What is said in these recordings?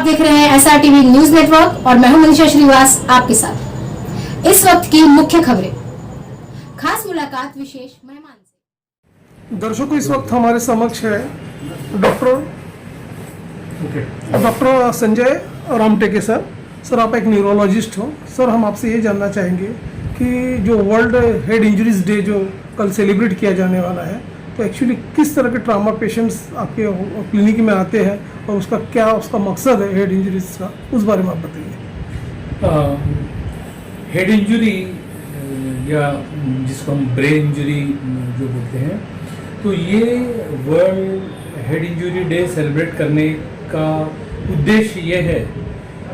देख रहे हैं SRTV न्यूज नेटवर्क और मैं हूं मनीषा श्रीवास आपके साथ। इस वक्त की मुख्य खबरें, खास मुलाकात विशेष मेहमान से। दर्शकों, इस वक्त हमारे समक्ष है doctor Sanjay Ramteke sir. Sir, आप एक न्यूरोलॉजिस्ट हो। सर, हम आपसे ये जानना चाहेंगे कि जो वर्ल्ड हेड इंजरीज डे जो कल सेलिब्रेट किया जाने वाला है, तो एक्चुअली किस तरह के ट्रामा पेशेंट्स आपके क्लिनिक में आते हैं और उसका मकसद है हेड इंजरीज का, उस बारे में आप बताइए। हेड इंजरी या जिसको हम ब्रेन इंजरी जो बोलते हैं, तो ये world head injury day celebrate करने का उद्देश्य ये है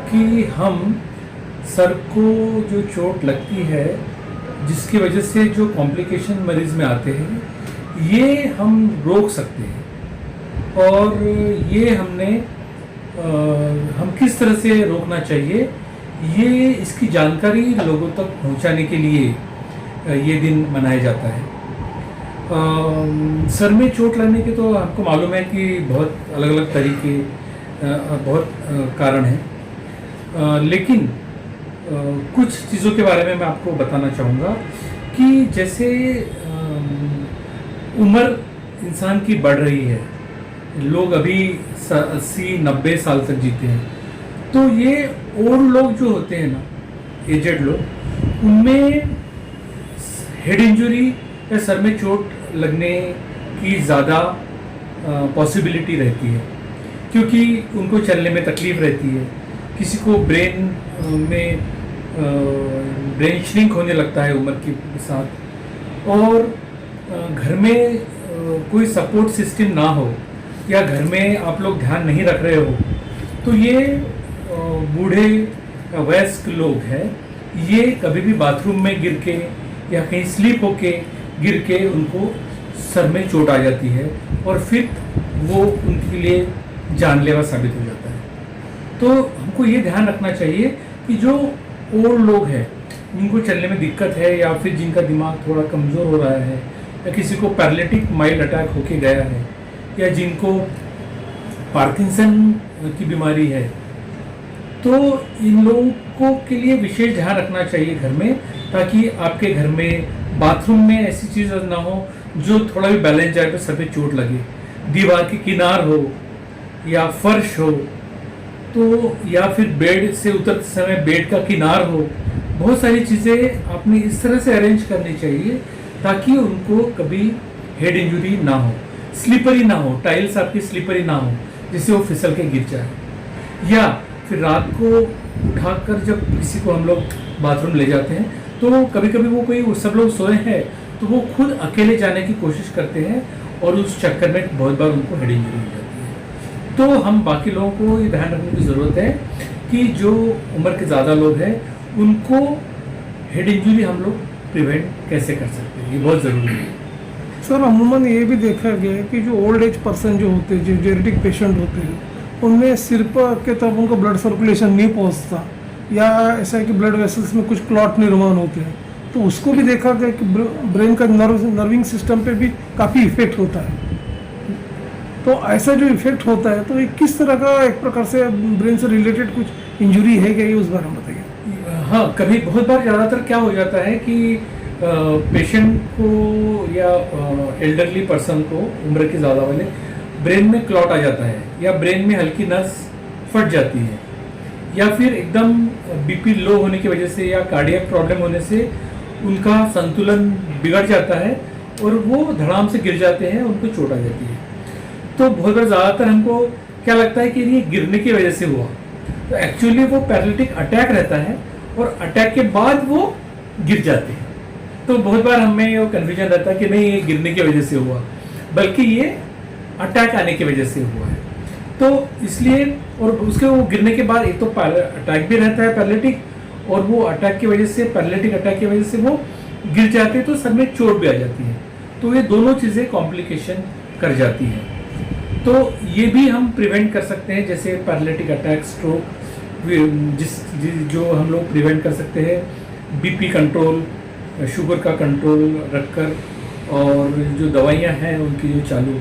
कि हम सर को जो चोट लगती है, जिसकी वजह से जो कॉम्प्लिकेशन मरीज में आते हैं, ये हम रोक सकते हैं। और ये हम किस तरह से रोकना चाहिए, ये इसकी जानकारी लोगों तक पहुंचाने के लिए ये दिन मनाया जाता है। सर में चोट लगने के तो आपको मालूम है कि बहुत अलग अलग तरीके बहुत कारण हैं, लेकिन कुछ चीज़ों के बारे में मैं आपको बताना चाहूँगा कि जैसे उम्र इंसान की बढ़ रही है, लोग अभी 80-90 साल तक जीते हैं, तो ये ओल्ड लोग जो होते हैं ना, एजेड लोग, उनमें हेड इंजरी या सर में चोट लगने की ज़्यादा पॉसिबिलिटी रहती है, क्योंकि उनको चलने में तकलीफ रहती है। किसी को ब्रेन श्रिंक होने लगता है उम्र के साथ, और घर में कोई सपोर्ट सिस्टम ना हो या घर में आप लोग ध्यान नहीं रख रहे हो, तो ये बूढ़े वयस्क लोग हैं, ये कभी भी बाथरूम में गिर के या कहीं स्लिप होके गिर के उनको सर में चोट आ जाती है और फिर वो उनके लिए जानलेवा साबित हो जाता है। तो हमको ये ध्यान रखना चाहिए कि जो ओल्ड लोग हैं, जिनको चलने में दिक्कत है या फिर जिनका दिमाग थोड़ा कमज़ोर हो रहा है, या किसी को पैरालिटिक माइल्ड अटैक होके गया है, या जिनको पार्किंसन की बीमारी है, तो इन लोगों के लिए विशेष ध्यान रखना चाहिए घर में, ताकि आपके घर में बाथरूम में ऐसी चीज़ ना हो जो थोड़ा भी बैलेंस जाए तो सर पे चोट लगे। दीवार की किनार हो या फर्श हो, तो या फिर बेड से उतरते समय बेड का किनार हो, बहुत सारी चीज़ें आपने इस तरह से अरेंज करनी चाहिए ताकि उनको कभी हेड इंजरी ना हो, स्लिपरी ना हो, टाइल्स आपकी स्लिपरी ना हो जिससे वो फिसल के गिर जाए। या फिर रात को उठाकर जब किसी को हम लोग बाथरूम ले जाते हैं, तो कभी कभी वो सब लोग सोए हैं तो वो खुद अकेले जाने की कोशिश करते हैं और उस चक्कर में बहुत बार उनको हेड इंजरी हो जाती है। तो हम बाकी लोगों को ये ध्यान रखने की ज़रूरत है कि जो उम्र के ज़्यादा लोग हैं उनको हेड इंजरी हम लोग प्रिवेंट कैसे कर सकते हैं, ये बहुत ज़रूरी है। सर, अमूमन ये भी देखा गया है कि जो ओल्ड एज पर्सन जो होते हैं, जो जेनेटिक पेशेंट होते हैं, उनमें सिर के तरफ उनको ब्लड सर्कुलेशन नहीं पहुंचता, या ऐसा है कि ब्लड वेसल्स में कुछ क्लॉट निर्माण होते हैं, तो उसको भी देखा गया कि ब्रेन का नर्विंग सिस्टम पे भी काफ़ी इफेक्ट होता है। तो ऐसा जो इफेक्ट होता है, तो ये किस तरह का एक प्रकार से ब्रेन से रिलेटेड कुछ इंजरी है क्या, ये उस बारे में बताइए। हाँ, कभी बहुत बार ज़्यादातर क्या हो जाता है कि पेशेंट को या एल्डरली पर्सन को, उम्र के ज़्यादा वाले, ब्रेन में क्लॉट आ जाता है या ब्रेन में हल्की नस फट जाती है, या फिर एकदम बीपी लो होने की वजह से या कार्डियक प्रॉब्लम होने से उनका संतुलन बिगड़ जाता है और वो धड़ाम से गिर जाते हैं, उनको चोट आ जाती है। तो बहुत बार ज़्यादातर हमको क्या लगता है कि ये गिरने की वजह से हुआ, तो एक्चुअली वो पैरालिटिक अटैक रहता है और अटैक के बाद वो गिर जाते हैं। तो बहुत बार हमें वो कन्फ्यूजन रहता है कि नहीं, ये गिरने की वजह से हुआ, बल्कि ये अटैक आने की वजह से हुआ है। तो इसलिए, और उसके वो गिरने के बाद एक तो अटैक भी रहता है पैरालिटिक, और वो अटैक की वजह से, पैरालिटिक अटैक की वजह से वो गिर जाते हैं, तो सर में चोट भी आ जाती है। तो ये दोनों चीज़ें कॉम्प्लिकेशन कर जाती हैं। तो ये भी हम प्रिवेंट कर सकते हैं, जैसे पैरालिटिक अटैक, स्ट्रोक, जो हम लोग प्रिवेंट कर सकते हैं। बीपी कंट्रोल, शुगर का कंट्रोल रखकर, और जो दवाइयाँ हैं उनकी जो चालू,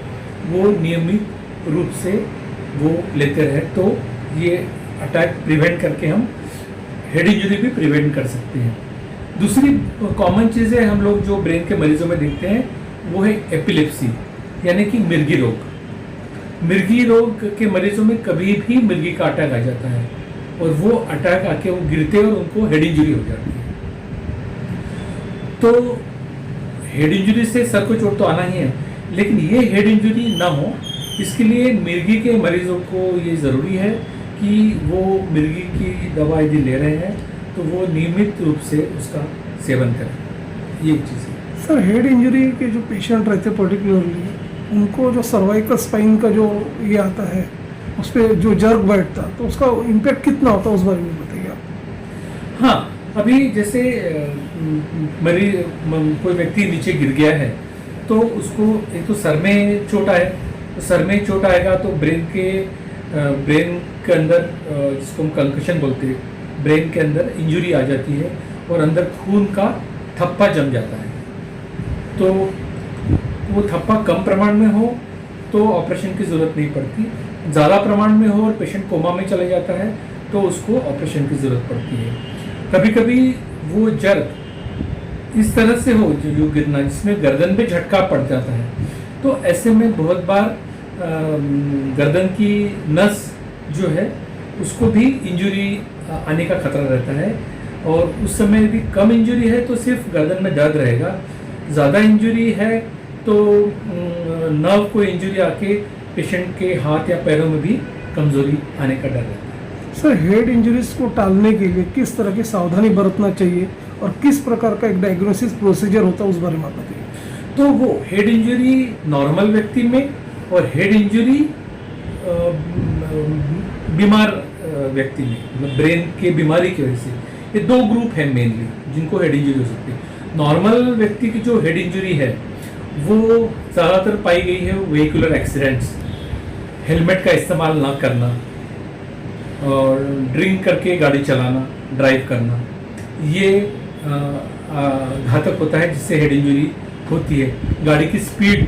वो नियमित रूप से वो लेते रहे, तो ये अटैक प्रिवेंट करके हम हेड इंजरी भी प्रिवेंट कर सकते हैं। दूसरी कॉमन चीज़ें हम लोग जो ब्रेन के मरीजों में देखते हैं वो है एपिलेप्सी, यानी कि मिर्गी रोग। मिर्गी रोग के मरीजों में कभी भी मिर्गी का अटैक आ जाता है और वो अटैक आके वो गिरते हैं और उनको हेड इंजरी हो जाती है। तो हेड इंजरी से सर को चोट तो आना ही है, लेकिन ये हेड इंजरी ना हो इसके लिए मिर्गी के मरीजों को ये ज़रूरी है कि वो मिर्गी की दवा यदि ले रहे हैं तो वो नियमित रूप से उसका सेवन करें। ये एक चीज़ है। सर, हेड इंजरी के जो पेशेंट रहते हैं पर्टिकुलरली, उनको जो सर्वाइकल स्पाइन का जो ये आता है उस पर जो जर्क बैठता तो उसका इम्पैक्ट कितना होता है, उस बारे में बताइए आप। हाँ, अभी जैसे कोई व्यक्ति नीचे गिर गया है तो उसको एक तो सर में चोट आए, तो सर में चोट आएगा तो ब्रेन के अंदर जिसको हम कंकशन बोलते हैं, ब्रेन के अंदर इंजरी आ जाती है और अंदर खून का थप्पा जम जाता है। तो वो थप्पा कम प्रमाण में हो तो ऑपरेशन की ज़रूरत नहीं पड़ती, ज़्यादा प्रमाण में हो और पेशेंट कोमा में चला जाता है तो उसको ऑपरेशन की ज़रूरत पड़ती है। कभी कभी वो जर्क इस तरह से हो जो गिरना जिसमें गर्दन पे झटका पड़ जाता है, तो ऐसे में बहुत बार गर्दन की नस जो है उसको भी इंजरी आने का खतरा रहता है। और उस समय भी कम इंजरी है तो सिर्फ गर्दन में दर्द रहेगा, ज़्यादा इंजरी है तो नर्व को इंजरी आके पेशेंट के हाथ या पैरों में भी कमजोरी आने का डर रहता है। सर, हेड इंजरीज को टालने के लिए किस तरह की सावधानी बरतना चाहिए और किस प्रकार का एक डायग्नोसिस प्रोसीजर होता है, उस बारे में आप बताइए। तो वो हेड इंजरी नॉर्मल व्यक्ति में और हेड इंजरी बीमार व्यक्ति में, मतलब ब्रेन के बीमारी की वजह से, ये दो ग्रुप है मेनली जिनको हेड इंजरी हो सकती है। नॉर्मल व्यक्ति की जो हेड इंजरी है वो ज़्यादातर पाई गई है व्हीकुलर एक्सीडेंट्स, हेलमेट का इस्तेमाल ना करना और ड्रिंक करके गाड़ी चलाना, ड्राइव करना, ये घातक होता है जिससे हेड इंजरी होती है। गाड़ी की स्पीड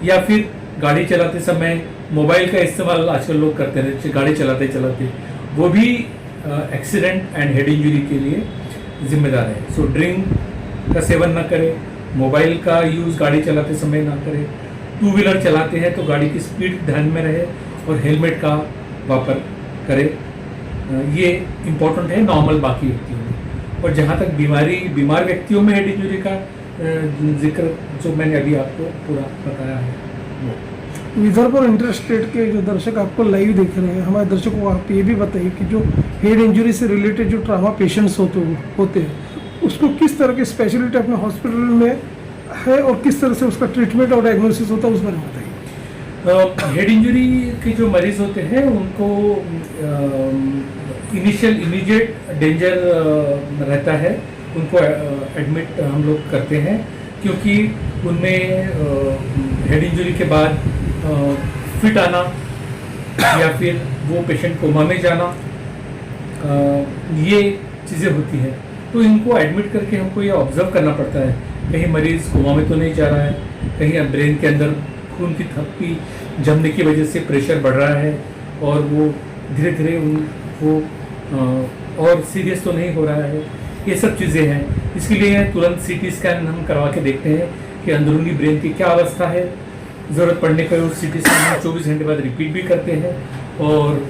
या फिर गाड़ी चलाते समय मोबाइल का इस्तेमाल आजकल लोग करते हैं गाड़ी चलाते चलाते, वो भी एक्सीडेंट एंड हेड इंजरी के लिए जिम्मेदार है। सो ड्रिंक का सेवन ना करें, मोबाइल का यूज़ गाड़ी चलाते समय ना करें, टू व्हीलर चलाते हैं तो गाड़ी की स्पीड ध्यान में रहे और हेलमेट का वापर करें। ये इम्पोर्टेंट है नॉर्मल बाकी व्यक्तियों में। और जहाँ तक बीमार व्यक्तियों में हेड इंजरी का जिक्र जो मैंने अभी आपको पूरा बताया है वो। विदर्भ और इंटरस्टेट के जो दर्शक आपको लाइव देख रहे हैं, हमारे दर्शकों को आप ये भी बताइए कि जो हेड इंजरी से रिलेटेड जो ट्रामा पेशेंट्स होते हैं उसको किस तरह की स्पेशलिटी अपने हॉस्पिटल में है और किस तरह से उसका ट्रीटमेंट और डायग्नोसिस होता है, उस बारे में बताइए। हेड इंजरी के जो मरीज होते हैं उनको इमीडिएट डेंजर रहता है, उनको एडमिट हम लोग करते हैं क्योंकि उनमें हेड इंजरी के बाद फिट आना या फिर वो पेशेंट कोमा में जाना, ये चीज़ें होती हैं। तो इनको एडमिट करके हमको ये ऑब्जर्व करना पड़ता है कहीं मरीज़ कोमा में तो नहीं जा रहा है, कहीं ब्रेन के अंदर खून की थप्पी जमने की वजह से प्रेशर बढ़ रहा है और वो धीरे धीरे वो और सीरियस तो नहीं हो रहा है। ये सब चीज़ें हैं, इसके लिए तुरंत सीटी स्कैन हम करवा के देखते हैं कि अंदरूनी ब्रेन की क्या अवस्था है। ज़रूरत पड़ने पर उस सीटी स्कैन हम 24 घंटे बाद रिपीट भी करते हैं। और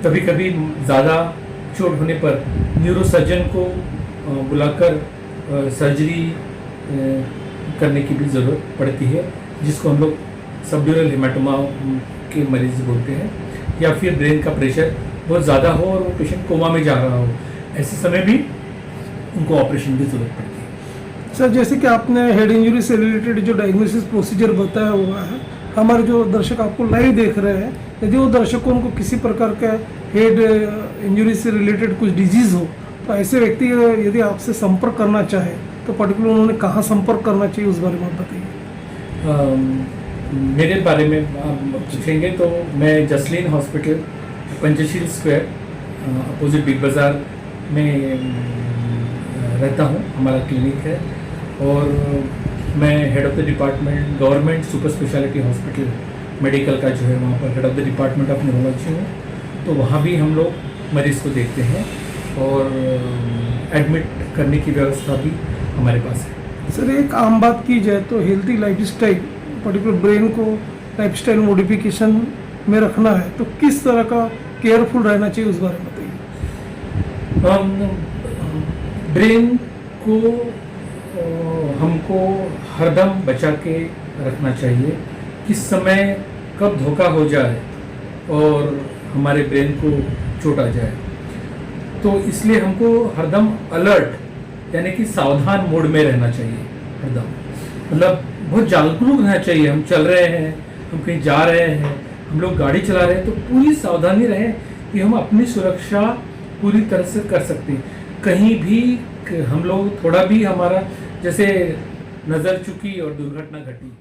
कभी कभी ज़्यादा चोट होने पर न्यूरोसर्जन को बुलाकर सर्जरी करने की भी ज़रूरत पड़ती है, जिसको हम लोग सबड्यूरल हेमाटोमा के मरीज बोलते हैं। या फिर ब्रेन का प्रेशर बहुत ज़्यादा हो और वो पेशेंट कोमा में जा रहा हो, ऐसे समय भी उनको ऑपरेशन की ज़रूरत पड़ती है। सर, जैसे कि आपने हेड इंजरी से रिलेटेड जो डायग्नोसिस प्रोसीजर बताया हुआ है, हमारे जो दर्शक आपको लाइव देख रहे हैं, यदि वो दर्शकों को किसी प्रकार का हेड इंजरी से रिलेटेड कुछ डिजीज़ हो तो ऐसे व्यक्ति यदि आपसे संपर्क करना चाहे तो पर्टिकुलर उन्होंने कहाँ संपर्क करना चाहिए, उस बारे में आप बताइए। मेरे बारे में आप पूछेंगे तो मैं Jasleen hospital Panchsheel square opposite big बाज़ार में रहता हूँ, हमारा क्लिनिक है। और मैं head of the department government super speciality hospital medical का जो है वहाँ पर head of the department of neurology हूँ। तो वहाँ भी हम लोग मरीज़ को देखते हैं और एडमिट करने की व्यवस्था भी हमारे पास है। सर एक आम बात की जाए तो हेल्थी लाइफस्टाइल, पर्टिकुलर ब्रेन को लाइफस्टाइल मॉडिफिकेशन में रखना है तो किस तरह का केयरफुल रहना चाहिए, उस बारे में बताइए। ब्रेन को हमको हरदम बचा के रखना चाहिए। किस समय कब धोखा हो जाए और हमारे ब्रेन को चोट आ जाए, तो इसलिए हमको हरदम अलर्ट यानी कि सावधान मोड में रहना चाहिए। हरदम मतलब बहुत जागरूक रहना चाहिए। हम चल रहे हैं, हम कहीं जा रहे हैं, हम लोग गाड़ी चला रहे हैं, तो पूरी सावधानी रहे कि हम अपनी सुरक्षा पूरी तरह से कर सकते हैं। कहीं भी हम लोग थोड़ा भी हमारा जैसे नज़र चुकी और दुर्घटना घटी